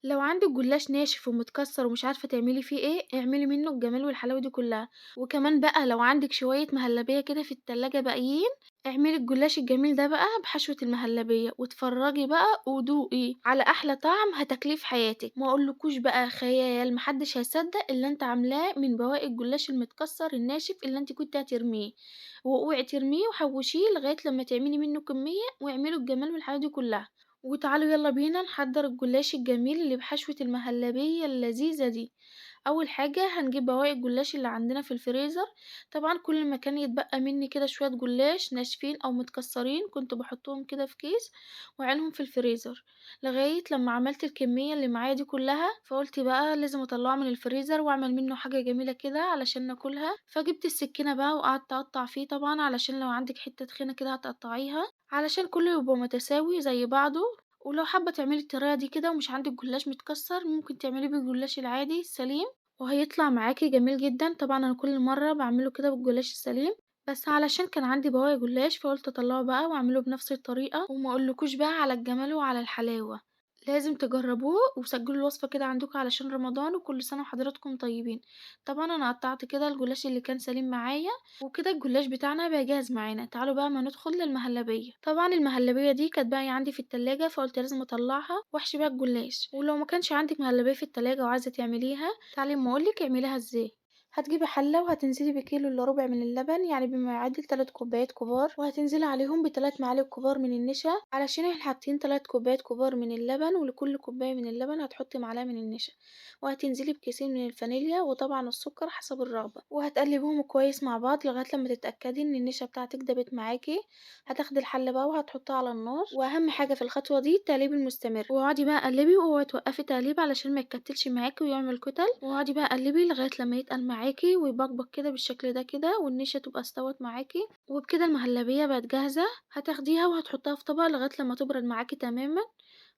لو عندِك جلاش ناشف ومتكسّر ومش عارفة تعملي فيه إيه، اعملي منّه الجمال والحلاوة دي كلّها، وكمان بقى لو عندِك شوية مهلبية كده في التلاجة باقيين، اعملي الجلاش الجميل ده بقى بحشوة المهلبية، واتفرّجي بقى ودوقي على أحلى طعم هتاكليه في حياتِك، ما أقولكوش بقى خيال، ما حدش هيصدّق اللي أنتِ عاملاه من بواقي الجلاش المتكسّر الناشف اللي أنتِ كنتِ هترميه، واوعي ترميه وحوّشيه لغاية لمّا تعملي منّه كمية واعملوا الجمال والحلاوة دي كلّها. وتعالوا يلا بينا نحضر الجلاش الجميل اللي بحشوة المهلبية اللذيذة دي. أول حاجة هنجيب بواقي الجلاش اللي عندنا في الفريزر. طبعا كل ما كان يتبقى مني كده شوية جلاش ناشفين أو متكسرين كنت بحطهم كده في كيس وأعينهم في الفريزر لغاية لما عملت الكمية اللي معايا دي كلها، فقلت بقى لازم اطلعه من الفريزر واعمل منه حاجة جميلة كده علشان ناكلها، فجبت السكينة بقى وقعدت اقطع فيه طبعا علشان لو عندك حتة تخينة كده هتقطعيها علشان كله يبقى متساوي زي بعضه. ولو حابة تعملي الطريقة دي كده ومش عندك جلاش متكسر ممكن تعمليه بالجلاش العادي السليم وهيطلع معاكِ جميل جدًا. طبعًا أنا كل مرّة باعمله كده بالجلاش السليم، بس علشان كان عندي بواقي جلاش فقُلت أطلّعه بقى وأعمله بنفس الطريقة، وما أقولكوش بقى على الجمال وعلى الحلاوة، لازم تجرّبوه وسجّلوا الوصفة كده عندكم علشان رمضان وكل سنة وحضراتكم طيبين. طبعًا أنا قطّعت كده الجلاش اللي كان سليم معايا، وكده الجلاش بتاعنا بقى جاهز معانا. تعالوا بقى أمّا ندخل للمهلبية. طبعًا المهلبية دي كانت باقية عندي في التلاجة فقُلت لازم أطلّعها وأحشي بيها الجلاش، ولو ما كانش عندِك مهلبية في التلاجة وعايزة تعمليها تعالي أما أقول لِك اعمليها إزاي. هتجيبي حلة وهتنزلي بكيلو إلا ربع من اللبن يعني بما يعادل 3 كوبايات كبار، وهتنزلي عليهم ب3 معالق كبار من النشا علشان احنا حاطين 3 كوبايات كبار من اللبن، ولكل كوباية من اللبن هتحطي معلقة من النشا، وهتنزلي بكيسين من الفانيليا وطبعا السكر حسب الرغبة، وهتقلبيهم كويس مع بعض لغاية لما تتأكدي ان النشا بتاعتك دابت معاكي. هتاخدي الحلة بقى وهتحطها على النار، واهم حاجة في الخطوة دي التقليب المستمر، واقعدي بقى قلبي واوعي توقفي تقليب علشان ما يتكتلش معاكي ويعمل كتل، واقعدي بقى قلبي لغاية لما يتقل معاكي ويبقبق كده بالشكل ده كده والنشا تبقى استوت معاكي. وبكده المهلبية بقت جاهزة، هتاخديها وهتحطها في طبق لغاية لما تبرد معاكي تماما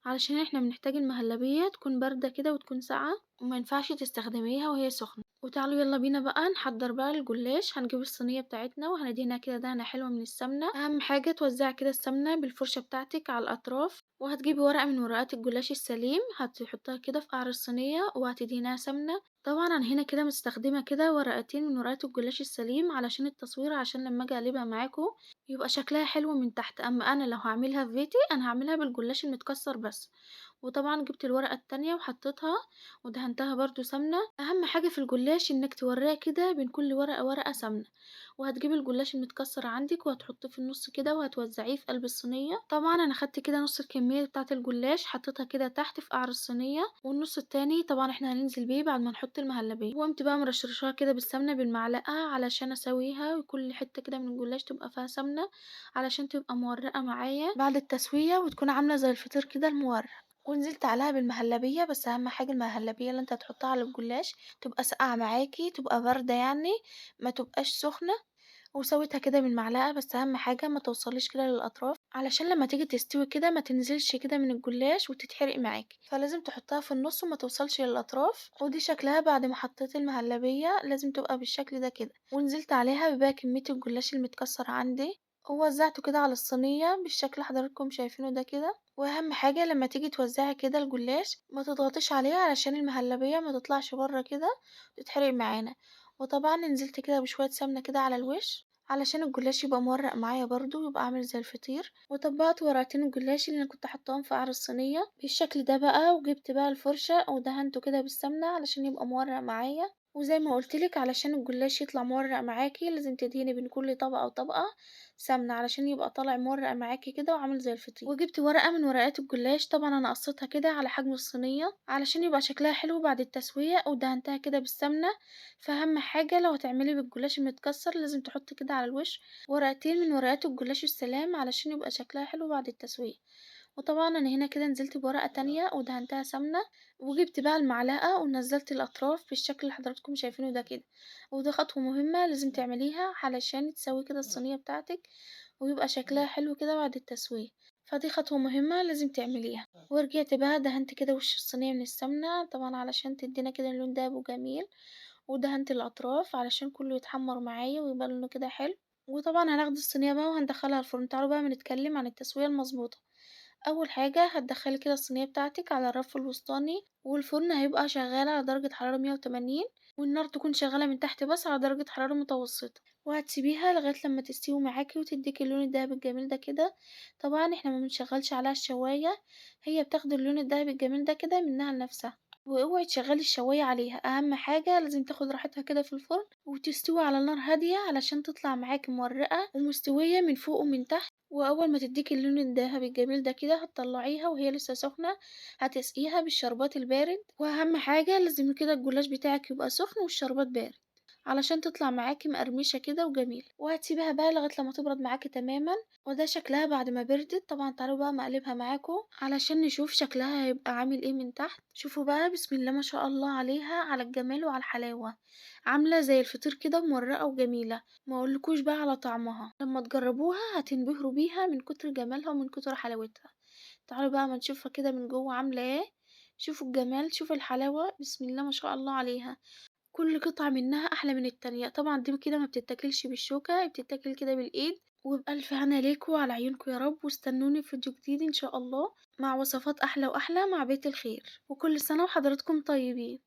علشان احنا بنحتاج المهلبية تكون باردة كده وتكون ساقعة وما ينفعش تستخدميها وهي سخنة. وتعالوا يلا بينا بقى نحضر بقى الجلاش. هنجيب الصينية بتاعتنا وهندهنها كده دهنة حلوة من السمنة، اهم حاجة توزعي كده السمنة بالفرشة بتاعتك على الاطراف، وهتجيبي ورقة من ورقات الجلاش السليم هتحطها كده في قعر الصينية وهتدهنيها سمنة. طبعا انا هنا كده مستخدمة كده ورقتين من ورقات الجلاش السليم علشان التصوير، عشان لما اجي اقلبها معاكم يبقى شكلها حلو من تحت. اما انا لو هعملها في بيتي انا هعملها بالجلاش المتكسر بس. وطبعا جبت الورقة التانية وحطيتها ودهنتها برضو سمنة. اهم حاجة في الجلاش انك توريها كده بين كل ورقة ورقة سمنة. وهتجيبي الجلاش المتكسر عندك وهتحطيه في النص كده وهتوزعيه في قلب الصينية. طبعا انا خدت كده نص الكمية بتاعة الجلاش حطيتها كده تحت في قعر الصينية، والنص التاني طبعا احنا هننزل بيه بعد ما نحط المهلبية. وقمت بقى مرشرشاها كده بالسمنة بالمعلقة علشان اسويها وكل حتة كده من الجلاش تبقى فيها سمنة علشان تبقى مورقة معايا بعد التسوية وتكون عاملة زي الفطير كده المورق. ونزلت عليها بالمهلبية، بس اهم حاجة المهلبية اللي انت هتحطها على الجلاش تبقى ساقعة معاكي، تبقى باردة يعني ما تبقاش سخنة. وسويتها كده بالمعلقة، بس اهم حاجة ما توصليش كده للاطراف علشان لما تيجي تستوي كده ما تنزلش كده من الجلاش وتتحرق معاكي، فلازم تحطها في النص وما توصلش للاطراف. ودي شكلها بعد ما حطيت المهلبية لازم تبقى بالشكل ده كده. ونزلت عليها بباقي كمية الجلاش المتكسر عندي ووزعته كده على الصينية بالشكل اللي حضراتكم شايفينه ده كده. واهم حاجة لما تيجي توزعي كده الجلاش ما تضغطيش عليه علشان المهلبية ما تطلعش بره كده تتحرق معانا. وطبعا نزلت كده بشوية سمنة كده على الوش علشان الجلاش يبقى مورق معايا برضو يبقى عامل زي الفطير. وطبقت ورقتين الجلاش اللي انا كنت حطاهم في قعر الصينية بالشكل ده بقى، وجبت بقى الفرشة ودهنته كده بالسمنة علشان يبقى مورق معايا. وزي ما قلتلك علشان الجلاش يطلع مورق معاكي لازم تدهني بين كل طبقة وطبقة سمنة علشان يبقى طالع مورق معاكي كده وعامل زي الفطير. وجبت ورقة من ورقات الجلاش، طبعا انا قصيتها كده على حجم الصينية علشان يبقى شكلها حلو بعد التسوية، ودهنتها كده بالسمنة. فأهم حاجة لو هتعملي بالجلاش المتكسر لازم تحطي كده على الوش ورقتين من ورقات الجلاش السلام علشان يبقى شكلها حلو بعد التسوية. وطبعا انا هنا كده نزلت بورقة تانية ودهنتها سمنة، وجبت بقى المعلقة ونزلت الاطراف بالشكل اللي حضراتكم شايفينه ده كده. ودي خطوة مهمة لازم تعمليها علشان تسوي كده الصينية بتاعتك ويبقى شكلها حلو كده بعد التسوية. فدي خطوة مهمة لازم تعمليها. ورجعت بقى دهنت كده وش الصينية من السمنة طبعا علشان تدينا كده لون دهبي وجميل، ودهنت الأطراف علشان كله يتحمر معايا ويبقى لونه كده حلو. وطبعا هناخد الصينية بقى وهندخلها الفرن. تعالوا بقى بنتكلم عن التسوية المظبوطة. أول حاجة هتدخلي كده الصينية بتاعتك على الرف الوسطاني، والفرن هيبقى شغال على درجة حرارة 180، والنار تكون شغالة من تحت بس على درجة حرارة متوسطة، وهتسيبيها لغاية لما تستوي معاكي وتديكي اللون الدهبي الجميل ده كده. طبعا احنا ما بنشغلش عليها الشواية، هي بتاخد اللون الدهبي الجميل ده كده منها لنفسها. واوعي تشغلي الشواية عليها، اهم حاجة لازم تاخد راحتها كده في الفرن وتستوي على نار هادية علشان تطلع معاكي مورقة ومستوية من فوق ومن تحت. وأول ما تديكي اللون الدهبي الجميل ده كده هتطلعيها وهي لسه سخنة، هتسقيها بالشربات البارد. وأهم حاجة لازم كده الجلاش بتاعك يبقى سخن والشربات بارد علشان تطلع معاكي مقرمشة كده وجميلة. وهتسيبيها بقى لغاية لما تبرد معاكي تماما. وده شكلها بعد ما بردت. طبعا تعالوا بقى مقلبها معاكم علشان نشوف شكلها هيبقى عامل ايه من تحت. شوفوا بقى، بسم الله ما شاء الله عليها، على الجمال وعلى الحلاوة، عاملة زي الفطير كده مورقة وجميلة. ما اقولكوش بقى على طعمها، لما تجربوها هتنبهروا بيها من كتر جمالها ومن كتر حلاوتها. تعالوا بقى ما نشوفها كده من جوه عاملة ايه. شوفوا الجمال، شوفوا الحلاوة، بسم الله ما شاء الله عليها. كل قطعة منها أحلى من التانية. طبعا دي كده ما بتتاكلش بالشوكة، بتتاكل كده بالإيد. وبألف هنا ليكوا وعلى عيونكوا يا رب، واستنوني في فيديو جديد إن شاء الله مع وصفات أحلى وأحلى مع بيت الخير. وكل سنة وحضراتكم طيبين.